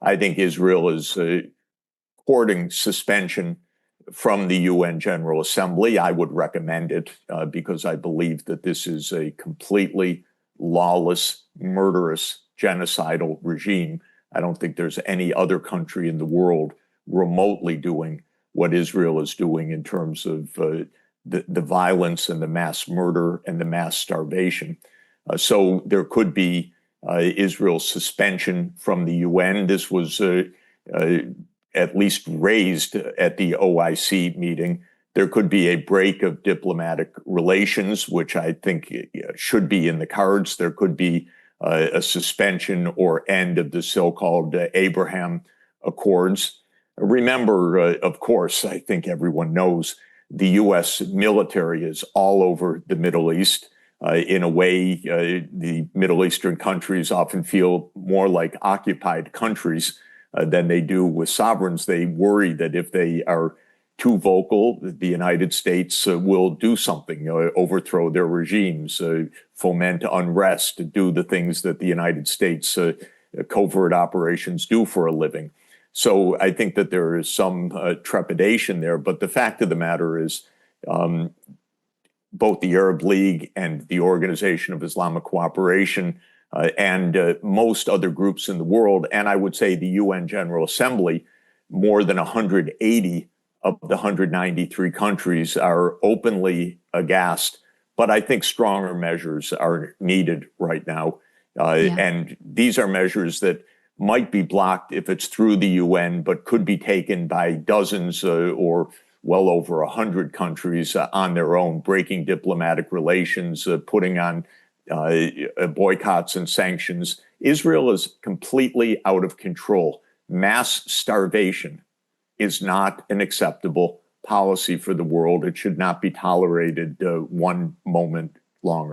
I think Israel is courting suspension from the UN General Assembly. I would recommend it because I believe that this is a completely lawless, murderous, genocidal regime. I don't think there's any other country in the world remotely doing what Israel is doing in terms of the violence and the mass murder and the mass starvation. So there could be Israel's suspension from the UN. This was at least raised at the OIC meeting. There could be a break of diplomatic relations, which I think should be in the cards. There could be a suspension or end of the so-called Abraham Accords. Remember, of course, I think everyone knows the U.S. military is all over the Middle East. In a way, the Middle Eastern countries often feel more like occupied countries than they do with sovereigns. They worry that if they are too vocal, the United States will do something, overthrow their regimes, foment unrest, do the things that the United States covert operations do for a living. So I think that there is some trepidation there. But the fact of the matter is both the Arab League and the Organization of Islamic Cooperation and most other groups in the world, and I would say the UN General Assembly, more than 180 of the 193 countries are openly aghast. But I think stronger measures are needed right now. And these are measures that might be blocked if it's through the UN, but could be taken by dozens or well over 100 countries on their own, breaking diplomatic relations, putting on boycotts and sanctions. Israel is completely out of control. Mass starvation is not an acceptable policy for the world. It should not be tolerated one moment longer.